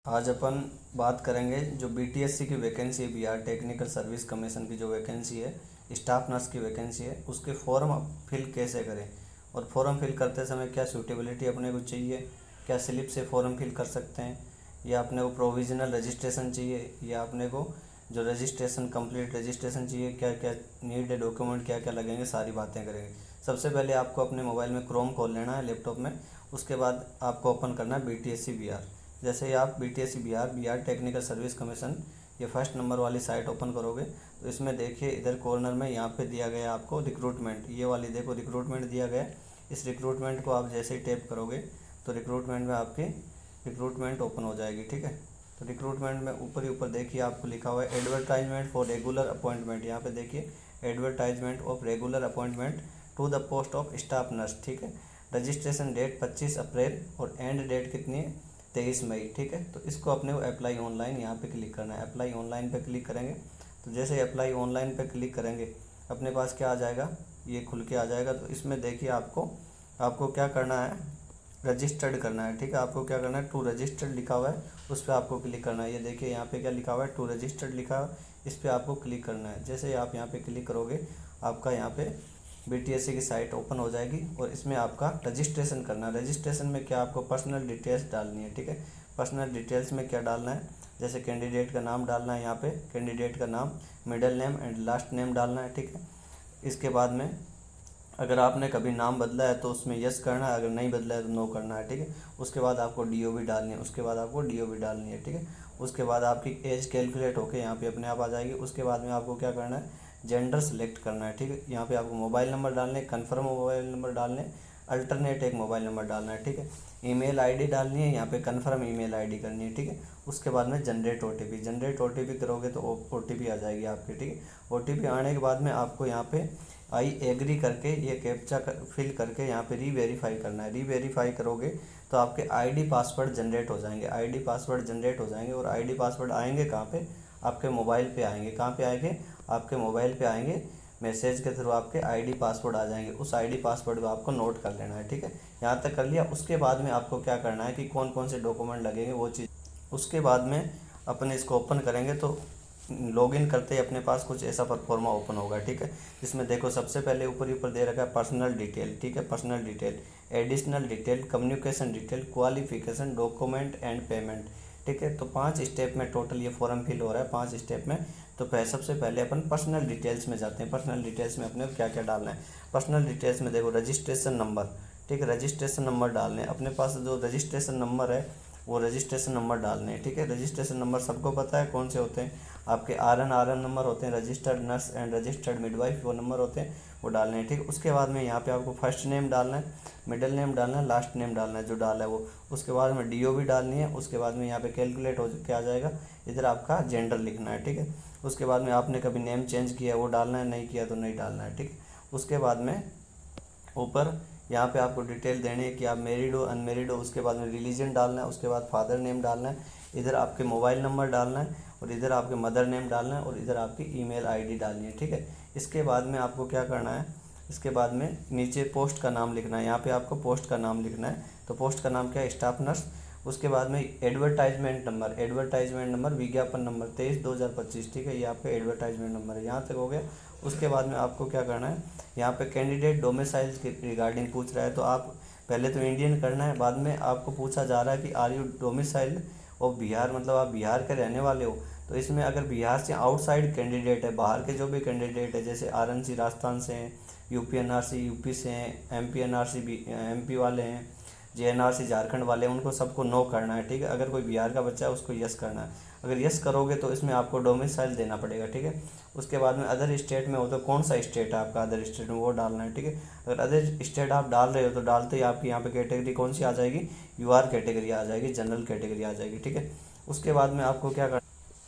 आज अपन बात करेंगे जो बीटीएससी की वैकेंसी है, बिहार टेक्निकल सर्विस कमीशन की जो वैकेंसी है, स्टाफ नर्स की वैकेंसी है, उसके फॉर्म फिल कैसे करें और फॉर्म फिल करते समय क्या सूटेबिलिटी अपने को चाहिए, क्या स्लिप से फॉर्म फिल कर सकते हैं, या अपने को प्रोविजनल रजिस्ट्रेशन चाहिए, या अपने को जो रजिस्ट्रेशन कंप्लीट रजिस्ट्रेशन चाहिए, क्या क्या नीड है, डॉक्यूमेंट क्या क्या लगेंगे, सारी बातें करेंगे। सबसे पहले आपको अपने मोबाइल में क्रोम खोल लेना है लैपटॉप में। उसके बाद आपको ओपन करना है बीटीएससी बिहार। जैसे ही आप BTSC Bihar Bihar technical service commission ये फर्स्ट नंबर वाली साइट ओपन करोगे तो इसमें देखिए इधर कॉर्नर में यहाँ पे दिया गया है आपको रिक्रूटमेंट, ये वाली देखो रिक्रूटमेंट दिया गया है। इस रिक्रूटमेंट को आप जैसे ही टैप करोगे तो रिक्रूटमेंट में आपकी रिक्रूटमेंट ओपन हो जाएगी। ठीक है, तो रिक्रूटमेंट में ऊपर ही ऊपर देखिए आपको लिखा हुआ है एडवर्टाइजमेंट फॉर रेगुलर अपॉइंटमेंट। यहाँ पे देखिए advertisement of regular appointment to the post of staff nurse. ठीक है, रजिस्ट्रेशन डेट 25 अप्रैल और एंड डेट कितनी है 23 मई। ठीक है, तो इसको अपने को अप्लाई ऑनलाइन यहाँ पे क्लिक करना है। अप्लाई ऑनलाइन पे क्लिक करेंगे तो जैसे अप्लाई ऑनलाइन पे क्लिक करेंगे अपने पास क्या आ जाएगा, ये खुल के आ जाएगा। तो इसमें देखिए आपको आपको क्या करना है, रजिस्टर्ड करना है। ठीक है, आपको क्या करना है, टू रजिस्टर्ड लिखा हुआ है उस पर आपको क्लिक करना है। ये देखिए यहाँ पे क्या लिखा हुआ है, टू रजिस्टर्ड लिखा हुआ है, इस पर आपको क्लिक करना है। जैसे ही आप यहाँ पे क्लिक करोगे आपका यहाँ पे बीटीएससी की साइट ओपन हो जाएगी और इसमें आपका रजिस्ट्रेशन करना है। रजिस्ट्रेशन में क्या आपको पर्सनल डिटेल्स डालनी है। ठीक है, पर्सनल डिटेल्स में क्या डालना है, जैसे कैंडिडेट का नाम डालना है, यहाँ पे कैंडिडेट का नाम, middle name and last name डालना है। ठीक है, इसके बाद में अगर आपने कभी नाम बदला है तो उसमें यस करना है, अगर नहीं बदला है तो नो करना है। ठीक है, उसके बाद आपको डीओबी डालनी है, उसके बाद आपको डीओबी डालनी है। ठीक है, उसके बाद आपकी एज कैलकुलेट होकर यहाँ पे अपने आप आ जाएगी। उसके बाद में आपको क्या करना है, जेंडर सेलेक्ट करना है। ठीक है, यहाँ पे आपको मोबाइल नंबर डालने, कन्फर्म मोबाइल नंबर डालने, अल्टरनेट एक मोबाइल नंबर डालना है। ठीक है, ईमेल आईडी डालनी है, यहाँ पे कन्फर्म ईमेल आईडी करनी है। ठीक है, उसके बाद में जनरेट ओटीपी करोगे तो ओटीपी आ जाएगी आपकी। ठीक है, ओटीपी आने के बाद में आपको यहाँ पे आई एग्री करके ये कैप्चा फिल करके यहाँ पे रीवेरीफाई करना है। रीवेरीफाई करोगे तो आपके आईडी पासवर्ड जनरेट हो जाएंगे। आईडी पासवर्ड जनरेट हो जाएंगे और आईडी पासवर्ड आएंगे कहाँ पे, आपके मोबाइल पे आएंगे। कहाँ पे आएंगे, आपके मोबाइल पे आएंगे, मैसेज के थ्रू आपके आईडी पासवर्ड आ जाएंगे। उस आईडी पासवर्ड को आपको नोट कर लेना है। ठीक है, यहाँ तक कर लिया। उसके बाद में आपको क्या करना है कि कौन कौन से डॉक्यूमेंट लगेंगे वो चीज़, उसके बाद में अपन इसको ओपन करेंगे तो लॉगिन करते ही अपने पास कुछ ऐसा परफॉर्मा ओपन होगा। ठीक है, जिसमें देखो सबसे पहले ऊपर ही ऊपर दे रखा है पर्सनल डिटेल। ठीक है, personal detail, additional detail, communication detail, qualification, document and payment. ठीक है, तो 5 स्टेप में टोटल ये फॉर्म फिल हो रहा है, 5 स्टेप में। तो सबसे पहले अपन पर्सनल डिटेल्स में जाते हैं। पर्सनल डिटेल्स में अपने को क्या क्या डालना है, पर्सनल डिटेल्स में देखो रजिस्ट्रेशन नंबर। ठीक है, रजिस्ट्रेशन नंबर डालने हैं अपने पास, जो रजिस्ट्रेशन नंबर है वो रजिस्ट्रेशन नंबर डालने हैं। ठीक है, रजिस्ट्रेशन नंबर सबको पता है कौन से होते हैं, आपके आरएन नंबर होते हैं, registered nurse and registered midwife वो नंबर होते हैं, वो डालने हैं। ठीक है, उसके बाद में यहाँ पे आपको फर्स्ट नेम डालना है, मिडिल नेम डालना है, लास्ट नेम डालना है जो डाला है वो। उसके बाद में डीओबी डालनी है। उसके बाद में यहाँ पे कैलकुलेट हो के आ जाएगा, इधर आपका जेंडर लिखना है। ठीक है, उसके बाद में आपने कभी नेम चेंज किया वो डालना है, नहीं किया तो नहीं डालना है। ठीक है, उसके बाद में ऊपर यहाँ पे आपको डिटेल देनी है कि आप मैरिड हो अनमेरिड हो। उसके बाद में रिलीजन डालना है, उसके बाद फादर नेम डालना है, इधर आपके मोबाइल नंबर डालना है और इधर आपके मदर नेम डालना है और इधर आपकी ईमेल आईडी डालनी है। ठीक है, इसके बाद में आपको क्या करना है, इसके बाद में नीचे पोस्ट का नाम लिखना है। यहाँ पे आपको पोस्ट का नाम लिखना है, तो पोस्ट का नाम क्या है, स्टाफ नर्स। उसके बाद में एडवर्टाइजमेंट नंबर विज्ञापन नंबर 23/2025। ठीक है, ये आपका एडवर्टाइजमेंट नंबर है। यहाँ तक हो गया। उसके बाद में आपको क्या करना है, यहाँ पे कैंडिडेट डोमिसाइल के रिगार्डिंग पूछ रहा है तो आप पहले तो इंडियन करना है, बाद में आपको पूछा जा रहा है कि are you domicile of Bihar, मतलब आप बिहार के रहने वाले हो। तो इसमें अगर बिहार से आउटसाइड कैंडिडेट है, बाहर के जो भी कैंडिडेट है, जैसे आरएनसी राजस्थान से हैं, यूपी एनआरसी यूपी से हैं, एमपी एनआरसी एमपी वाले हैं, जेएनआरसी झारखंड वाले, उनको सबको नो करना है। ठीक है, अगर कोई बिहार का बच्चा है उसको यस करना है। अगर यस करोगे तो इसमें आपको डोमिसाइल देना पड़ेगा। ठीक है, उसके बाद में अदर स्टेट में हो तो कौन सा स्टेट है आपका अदर स्टेट में वो डालना है। ठीक है, अगर अदर स्टेट आप डाल रहे हो तो डालते ही आपकी यहाँ पे कैटेगरी कौन सी आ जाएगी, यूआर कैटेगरी आ जाएगी, जनरल कैटेगरी आ जाएगी। ठीक है, उसके बाद में आपको क्या करना,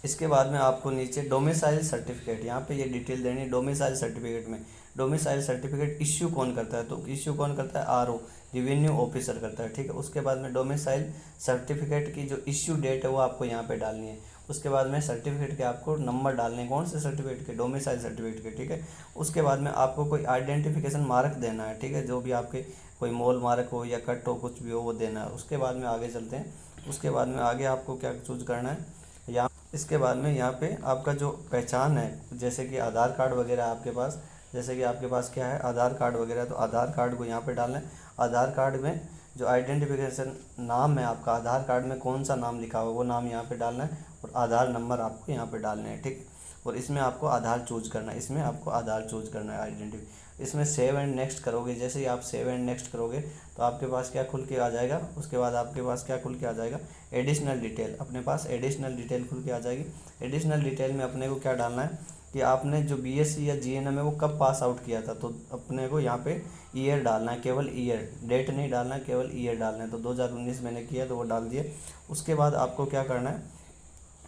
इसके बाद में आपको नीचे डोमिसाइल सर्टिफिकेट, यहाँ पे ये डिटेल देनी है। डोमिसाइल सर्टिफिकेट में डोमिसाइल सर्टिफिकेट इश्यू कौन करता है, तो इश्यू कौन करता है, आरओ रिवेन्यू ऑफिसर करता है। ठीक है, उसके बाद में डोमिसाइल सर्टिफिकेट की जो इश्यू डेट है वो आपको यहाँ पे डालनी है। उसके बाद में सर्टिफिकेट के आपको नंबर डालने हैं, कौन से सर्टिफिकेट के, डोमिसाइल सर्टिफिकेट के। ठीक है, उसके बाद में आपको कोई आइडेंटिफिकेशन मार्क देना है। ठीक है, जो भी आपके कोई मोल मार्क हो या कट हो कुछ भी हो वो देना है। उसके बाद में आगे चलते हैं। उसके बाद में आगे आपको क्या चूज करना है, यहाँ इसके बाद में यहाँ पे आपका जो पहचान है, जैसे कि आधार कार्ड वगैरह आपके पास, जैसे कि आपके पास क्या है आधार कार्ड वगैरह, तो आधार कार्ड को यहाँ पे डालना है। आधार कार्ड में जो आइडेंटिफिकेशन नाम है आपका, आधार कार्ड में कौन सा नाम लिखा हुआ वो नाम यहाँ पे डालना है, और आधार नंबर आपको यहाँ पे डालने हैं, ठीक। और इसमें आपको आधार चूज करना है, इसमें आपको आधार चूज करना है आइडेंटिटी। इसमें सेव एंड नेक्स्ट करोगे, जैसे ही आप सेव एंड नेक्स्ट करोगे तो आपके पास क्या खुल के आ जाएगा, उसके बाद आपके पास क्या खुल के आ जाएगा, एडिशनल डिटेल। अपने पास एडिशनल डिटेल खुल के आ जाएगी। एडिशनल डिटेल में अपने को क्या डालना है कि आपने जो बीएससी या जीएनएम है वो कब पास आउट किया था, तो अपने को यहाँ पे ईयर डालना है, केवल ईयर, डेट नहीं डालना है, केवल ईयर डालना है। तो 2019 मैंने किया तो वो डाल दिए। उसके बाद आपको क्या करना है,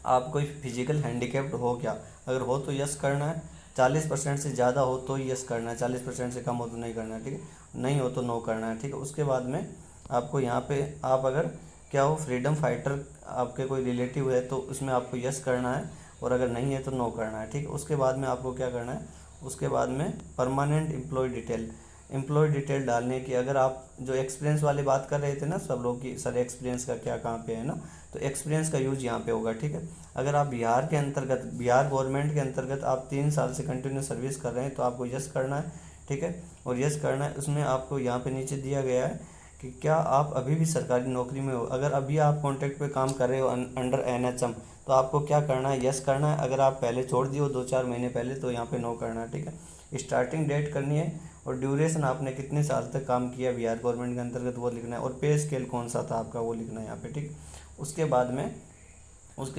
आप कोई फिजिकल हैंडीकैप्ड हो क्या, अगर हो तो यस करना है, 40% से ज़्यादा हो तो यस करना है, 40% से कम हो तो नहीं करना है, ठीक है, नहीं हो तो नो करना है, ठीक है। उसके बाद में आपको यहाँ पे आप अगर क्या हो फ्रीडम फाइटर आपके कोई रिलेटिव है तो उसमें आपको यस करना है, और अगर नहीं है तो नो करना है, ठीक है। उसके बाद में आपको क्या करना है, उसके बाद में परमानेंट एम्प्लॉय डिटेल डालने की। अगर आप जो एक्सपीरियंस वाली बात कर रहे थे ना सब लोग की, सर एक्सपीरियंस का क्या कहाँ पे है ना, तो एक्सपीरियंस का यूज यहाँ पे होगा, ठीक है। अगर आप बिहार के अंतर्गत, बिहार गवर्नमेंट के अंतर्गत आप 3 साल से कंटिन्यू सर्विस कर रहे हैं तो आपको यस करना है, ठीक है। और यस करना है, उसमें आपको यहाँ पे नीचे दिया गया है कि क्या आप अभी भी सरकारी नौकरी में हो। अगर अभी आप कॉन्ट्रैक्ट पे काम कर रहे हो अंडर एनएचएम तो आपको क्या करना है, यस करना है। अगर आप पहले छोड़ दिए हो 2-4 महीने पहले तो यहाँ पे नो करना है, ठीक है। स्टार्टिंग डेट करनी है, और ड्यूरेशन आपने कितने साल तक काम किया बिहार गवर्नमेंट के अंतर्गत वो लिखना है, और पे स्केल कौन सा था आपका वो लिखना है यहाँ पे, ठीक। उसके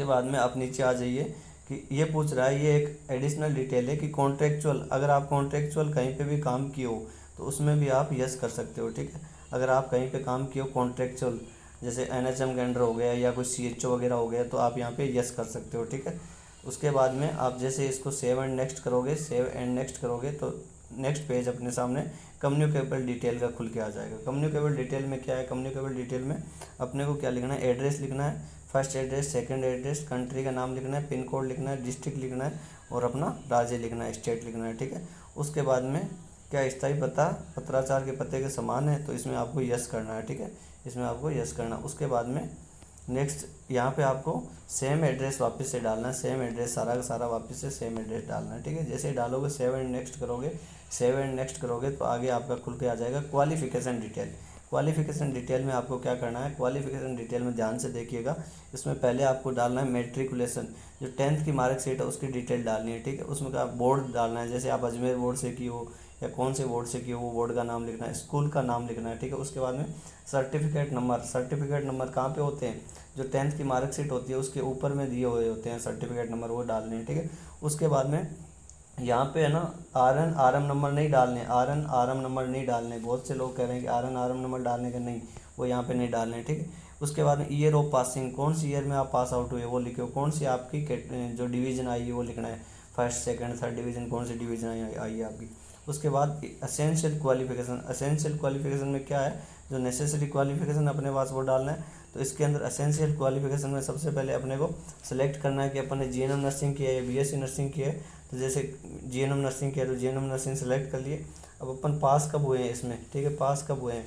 बाद में आप नीचे आ जाइए कि ये पूछ रहा है, ये एक एडिशनल डिटेल है कि कॉन्ट्रेक्चुअल, अगर आप कॉन्ट्रेक्चुअल कहीं पे भी काम किए हो तो उसमें भी आप यस कर सकते हो, ठीक है। अगर आप कहीं पे काम किए हो कॉन्ट्रेक्चुअल, जैसे एनएचएम के अंडर हो गया या कोई सीएचओ वगैरह हो गया, तो आप यहाँ पे यस कर सकते हो, ठीक है। उसके बाद में आप जैसे इसको सेव एंड नेक्स्ट करोगे तो नेक्स्ट पेज अपने सामने कम्युनिकेबल डिटेल का खुल के आ जाएगा। कम्युनिकेबल डिटेल में क्या है, कम्युनिकेबल डिटेल में अपने को क्या लिखना है, एड्रेस लिखना है, first address, second address, country का नाम लिखना है, पिन कोड लिखना है, डिस्ट्रिक्ट लिखना है, और अपना राज्य लिखना है, स्टेट लिखना है, ठीक है। उसके बाद में क्या स्थायी पता पत्राचार के पते के समान है तो इसमें आपको यस करना है, ठीक है, इसमें आपको यस करना। उसके बाद में नेक्स्ट यहाँ पे आपको सेम एड्रेस वापस से डालना है, सेम एड्रेस सारा का सारा वापस से सेम एड्रेस डालना है, ठीक है। जैसे डालोगे सेव एंड नेक्स्ट करोगे तो आगे आपका खुल के आ जाएगा क्वालिफिकेशन डिटेल। क्वालिफिकेशन डिटेल में आपको क्या करना है, क्वालिफिकेशन डिटेल में ध्यान से देखिएगा, इसमें पहले आपको डालना है मेट्रिकुलेशन, जो 10th की मार्कशीट है उसकी डिटेल डालनी है, ठीक है। उसमें का बोर्ड डालना है, जैसे आप अजमेर बोर्ड से की हो या कौन से बोर्ड से की हो वो बोर्ड का नाम लिखना है, स्कूल का नाम लिखना है, ठीक है। उसके बाद में सर्टिफिकेट नंबर कहाँ पे होते हैं, जो 10th की मार्कशीट होती है उसके ऊपर में दिए हुए होते हैं सर्टिफिकेट नंबर, वो डालने हैं, ठीक है। उसके बाद में यहाँ पे है ना आरएम नंबर नहीं डालने, आरएम नंबर नहीं डालने। बहुत से लोग कह रहे हैं कि आरएम नंबर डालने का, नहीं, वो यहाँ पे नहीं डालने, ठीक है। उसके बाद में ईयर ऑफ पासिंग, कौन सी ईयर में आप पास आउट हुए वो लिखो, कौन सी आपकी जो डिवीज़न आई है वो लिखना है, फर्स्ट सेकंड थर्ड डिवीज़न कौन सी डिवीज़न आई है आपकी। उसके बाद असेंशियल क्वालिफिकेशन में क्या है, जो नेसेसरी क्वालिफिकेशन अपने पास वो डालना है। तो इसके अंदर असेंशियल क्वालिफिकेशन में सबसे पहले अपने को सेलेक्ट करना है कि अपन ने जीएनएम नर्सिंग किया है या बीएससी नर्सिंग किया है। तो जैसे जीएनएम नर्सिंग किया तो जीएनएम नर्सिंग सेलेक्ट कर लिए। अब अपन पास कब हुए हैं इसमें, ठीक है, पास कब हुए हैं,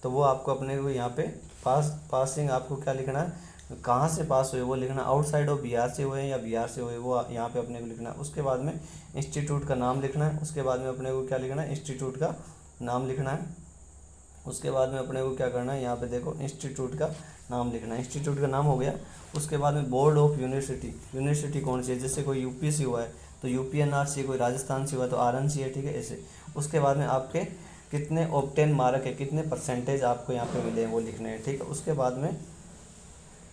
तो वो आपको अपने को यहाँ पे पासिंग आपको क्या लिखना है, कहाँ से पास हुए वो लिखना, आउटसाइड ऑफ बिहार से हुए हैं या बिहार से हुए वो यहाँ पे अपने को लिखना है। उसके बाद में इंस्टीट्यूट का नाम लिखना है। उसके बाद में अपने को क्या लिखना है, इंस्टीट्यूट का नाम लिखना है। उसके बाद में अपने को क्या करना है, यहाँ पे देखो इंस्टीट्यूट का नाम लिखना है, इंस्टीट्यूट का नाम हो गया। उसके बाद में बोर्ड ऑफ यूनिवर्सिटी कौन सी है, जैसे कोई यूपी से हुआ है तो यूपीएनआर, कोई राजस्थान से हुआ तो आरएनसी है, ठीक है, ऐसे। उसके बाद में आपके कितने ऑब्टेन मार्क है, कितने परसेंटेज आपको यहाँ पे मिले हैं वो लिखने हैं, ठीक है। उसके बाद में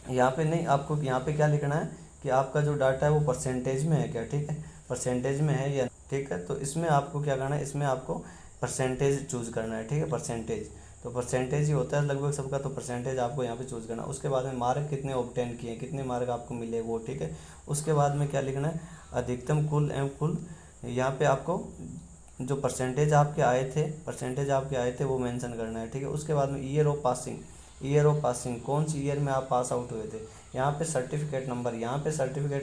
यहाँ पे नहीं, आपको यहाँ पे क्या लिखना है कि आपका जो डाटा है वो परसेंटेज में है क्या, ठीक है, परसेंटेज में है या, ठीक है। तो इसमें आपको क्या करना है, इसमें आपको परसेंटेज चूज़ करना है, ठीक है, परसेंटेज, तो परसेंटेज ही होता है लगभग सबका, तो परसेंटेज आपको यहाँ पे चूज़ करना है। उसके बाद में मार्क कितने ऑब्टेन किए, कितने मार्क आपको मिले वो, ठीक है। उसके बाद में क्या लिखना है, अधिकतम कुल एवं कुल, यहाँ पे आपको जो परसेंटेज आपके आए थे वो मेंशन करना है, ठीक है। उसके बाद में ईयर ऑफ पासिंग कौन सी ईयर में आप पास आउट हुए थे, यहाँ पे सर्टिफिकेट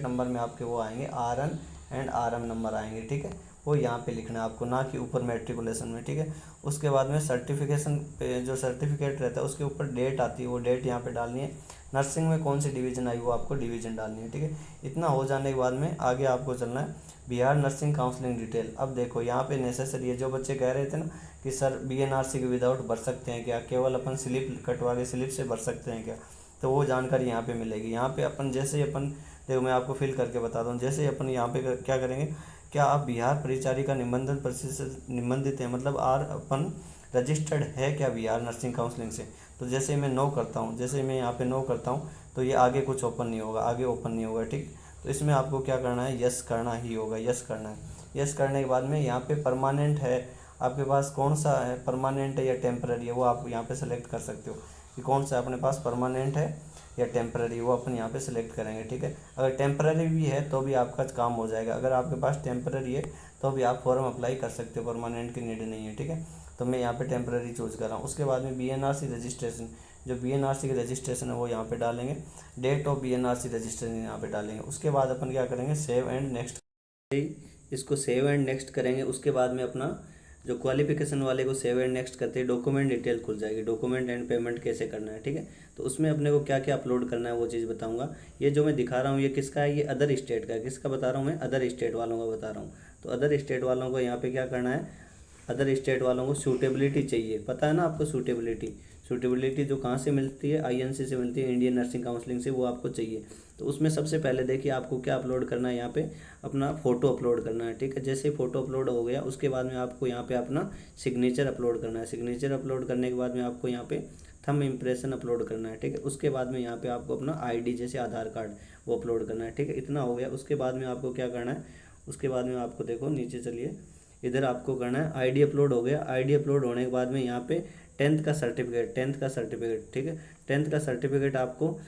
नंबर में आपके वो आएंगे आरएन एंड आरएम नंबर आएंगे, ठीक है, वो यहाँ पे लिखना है आपको, ना कि ऊपर मैट्रिकुलेशन में, ठीक है। उसके बाद में सर्टिफिकेशन पे जो सर्टिफिकेट रहता है उसके ऊपर डेट आती है, वो डेट यहाँ पे डालनी है, नर्सिंग में कौन सी डिवीज़न आई वो आपको डिवीज़न डालनी है, ठीक है। इतना हो जाने के बाद में आगे आपको चलना है बिहार नर्सिंग काउंसलिंग डिटेल। अब देखो यहाँ पे नेसेसरी है, जो बच्चे कह रहे थे ना कि सर BNRC के विदाउट भर सकते हैं क्या, केवल अपन स्लिप कटवा के स्लिप से भर सकते हैं क्या, तो वो जानकारी यहाँ पे मिलेगी। यहाँ पे अपन जैसे ही अपन देखो मैं आपको फिल करके बताता हूँ, जैसे ही अपन यहाँ पे क्या करेंगे, क्या आप बिहार परिचारिका निबंधन परिषद से निबंधित है, मतलब अपन रजिस्टर्ड है क्या बिहार नर्सिंग काउंसलिंग से। तो जैसे ही मैं नो करता हूँ, जैसे ही मैं यहाँ पे नो करता हूँ तो ये आगे कुछ ओपन नहीं होगा, आगे ओपन नहीं होगा, ठीक। तो इसमें आपको क्या करना है, यस करना ही होगा, यस करना है। यस करने के बाद में यहाँ पे परमानेंट है आपके पास, कौन सा है परमानेंट है या टेम्पररी है वो आप यहाँ पे सेलेक्ट कर सकते हो कि कौन सा अपने पास परमानेंट है या टेम्पररी, वो अपन यहाँ पे सिलेक्ट करेंगे, ठीक है। अगर टेम्पररी भी है तो भी आपका काम हो जाएगा, अगर आपके पास टेम्पररी है तो भी आप फॉर्म अप्लाई कर सकते हो, परमानेंट की नीड नहीं है, ठीक है। तो मैं यहाँ पे टेम्पररी चूज कर रहा हूँ। उसके बाद में BNRC रजिस्ट्रेशन, जो BNRC की रजिस्ट्रेशन है वो यहाँ पे डालेंगे, डेट ऑफ BNRC रजिस्ट्रेशन यहाँ पे डालेंगे। उसके बाद अपन क्या करेंगे, सेव एंड नेक्स्ट, इसको सेव एंड नेक्स्ट करेंगे। उसके बाद में अपना जो क्वालिफिकेशन वाले को सेव एंड नेक्स्ट करते हैं, डॉक्यूमेंट डिटेल खुल जाएगी, डॉक्यूमेंट एंड पेमेंट कैसे करना है, ठीक है। तो उसमें अपने को क्या क्या अपलोड करना है वो चीज़ बताऊंगा। ये जो मैं दिखा रहा हूँ ये किसका है, ये अदर स्टेट का है। किसका बता रहा हूँ मैं, अदर स्टेट वालों का बता रहा हूँ। तो अदर स्टेट वालों को यहाँ पे क्या करना है, अदर स्टेट वालों को सूटेबिलिटी चाहिए, पता है ना आपको सूटेबिलिटी। सूटेबिलिटी जो कहाँ से मिलती है, INC से मिलती है, इंडियन नर्सिंग काउंसलिंग से, वो आपको चाहिए। तो उसमें सबसे पहले देखिए आपको क्या अपलोड करना है, यहाँ पे अपना फ़ोटो अपलोड करना है, ठीक है। जैसे फ़ोटो अपलोड हो गया उसके बाद में आपको यहाँ पे अपना सिग्नेचर अपलोड करना है। सिग्नेचर अपलोड करने के बाद में आपको यहाँ पे थंब इम्प्रेशन अपलोड करना है, ठीक है। उसके बाद में यहाँ पे आपको अपना ID जैसे आधार कार्ड वो अपलोड करना है, ठीक है। इतना हो गया। उसके बाद में आपको क्या करना है, उसके बाद में आपको देखो नीचे चलिए, इधर आपको करना है ID अपलोड हो गया। ID अपलोड होने के बाद में यहाँ पे 10th का सर्टिफिकेट, 10th का सर्टिफिकेट, ठीक है। 10th का सर्टिफिकेट आपको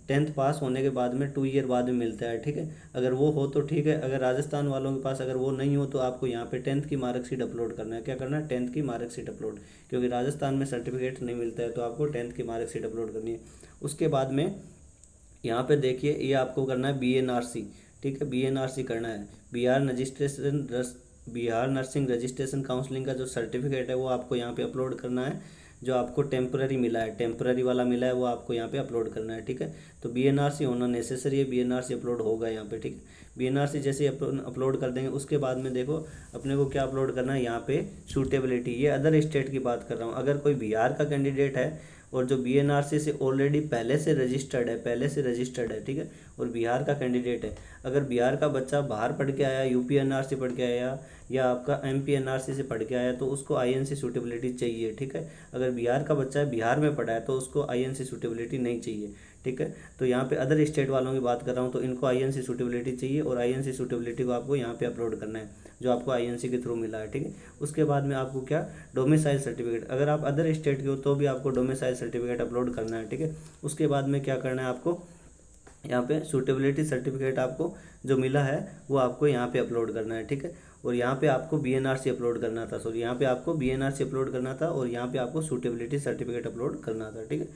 10th पास होने के बाद में 2 ईयर बाद में मिलता है, ठीक है। अगर वो हो तो ठीक है, अगर राजस्थान वालों के पास अगर वो नहीं हो तो आपको यहाँ पे 10th की मार्कशीट अपलोड करना है। क्या करना है, 10th की मार्कशीट अपलोड, क्योंकि राजस्थान में सर्टिफिकेट नहीं मिलता है तो आपको 10th की मार्कशीट अपलोड करनी है। उसके बाद में यहाँ पे देखिए ये आपको करना है BNRC, ठीक है। BNRC करना है, बिहार नर्सिंग रजिस्ट्रेशन काउंसलिंग का जो सर्टिफिकेट है वो आपको यहाँ पे अपलोड करना है। जो आपको टेम्पररी मिला है, टेम्पररी वाला मिला है वो आपको यहाँ पे अपलोड करना है, ठीक है। तो BNRC होना नेसेसरी है, BNRC अपलोड होगा यहाँ पे, ठीक है। BNRC जैसे अपलोड कर देंगे उसके बाद में देखो अपने को क्या अपलोड करना है, यहाँ पे सूटेबिलिटी। ये अदर स्टेट की बात कर रहा हूँ। अगर कोई बिहार का कैंडिडेट है और जो BNRC से ऑलरेडी पहले से रजिस्टर्ड है, ठीक है, और बिहार का कैंडिडेट है, अगर बिहार का बच्चा बाहर पढ़ के आया, UP NRC पढ़ के आया या आपका MP NRC से पढ़ के आया तो उसको INC सूटेबिलिटी चाहिए, ठीक है। अगर बिहार का बच्चा बिहार में पढ़ा है तो उसको INC सूटेबिलिटी नहीं चाहिए, ठीक है। तो यहाँ पे अदर स्टेट वालों की बात कर रहा हूँ तो इनको INC सूटेबिलिटी चाहिए और INC सूटेबिलिटी को आपको यहाँ पे अपलोड करना है जो आपको INC के थ्रू मिला है, ठीक है। उसके बाद में आपको क्या, डोमिसाइल सर्टिफिकेट, अगर आप अदर स्टेट के हो तो भी आपको डोमिसाइल सर्टिफिकेट अपलोड करना है, ठीक है। उसके बाद में क्या करना है, आपको यहाँ पे सूटेबिलिटी सर्टिफिकेट आपको जो मिला है वो आपको यहाँ पे अपलोड करना है, ठीक है। और यहाँ पे आपको BNRC अपलोड करना था, सॉरी यहाँ पे आपको BNRC अपलोड करना था और यहाँ पे आपको सूटेबिलिटी सर्टिफिकेट अपलोड करना था, ठीक है।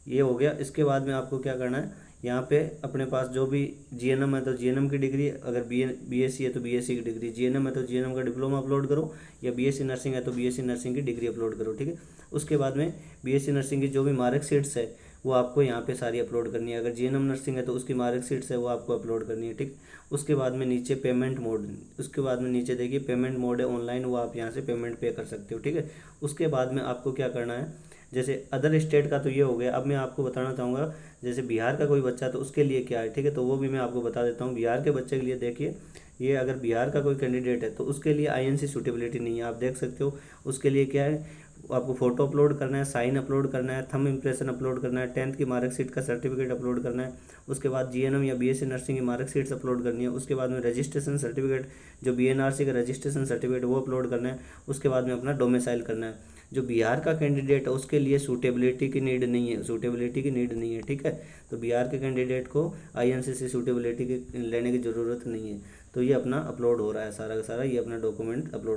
ये हो गया। इसके बाद में आपको क्या करना है, यहाँ पे अपने पास जो भी GNM है तो GNM की डिग्री, अगर BSc है तो BSc की डिग्री, GNM है तो GNM का डिप्लोमा अपलोड करो, या BSc नर्सिंग है तो BSc नर्सिंग की डिग्री अपलोड करो, ठीक है। उसके बाद में BSc नर्सिंग की जो भी मार्कशीट्स है वो आपको यहाँ पे सारी अपलोड करनी है। अगर GNM नर्सिंग है तो उसकी मार्कशीट्स है वो आपको अपलोड करनी है, ठीक। उसके बाद में नीचे पेमेंट मोड, उसके बाद में नीचे देखिए पेमेंट मोड है ऑनलाइन, वो आप यहाँ से पेमेंट पे कर सकते हो, ठीक है। उसके बाद में आपको क्या करना है, जैसे अदर स्टेट का तो ये हो गया। अब मैं आपको बताना चाहूँगा जैसे बिहार का कोई बच्चा तो उसके लिए क्या है, ठीक है, तो वो भी मैं आपको बता देता हूँ। बिहार के बच्चे के लिए देखिए, ये अगर बिहार का कोई कैंडिडेट है तो उसके लिए INC सूटेबिलिटी नहीं है, आप देख सकते हो। उसके लिए क्या है, आपको फोटो अपलोड करना है, साइन अपलोड करना है, थंब इम्प्रेशन अपलोड करना है, 10th की मार्कशीट का सर्टिफिकेट अपलोड करना है। उसके बाद GNM या BSc नर्सिंग की मार्कशीट्स अपलोड करनी है। उसके बाद में रजिस्ट्रेशन सर्टिफिकेट, जो BNRC का रजिस्ट्रेशन सर्टिफिकेट वो अपलोड करना है। उसके बाद में अपना डोमिसाइल करना है। जो बिहार का कैंडिडेट है उसके लिए सूटेबिलिटी की नीड नहीं है, सूटेबिलिटी की नीड नहीं है, ठीक है। तो बिहार के कैंडिडेट को INC से सूटेबिलिटी की लेने की ज़रूरत नहीं है। तो ये अपना अपलोड हो रहा है सारा का सारा, ये अपना डॉक्यूमेंट अपलोड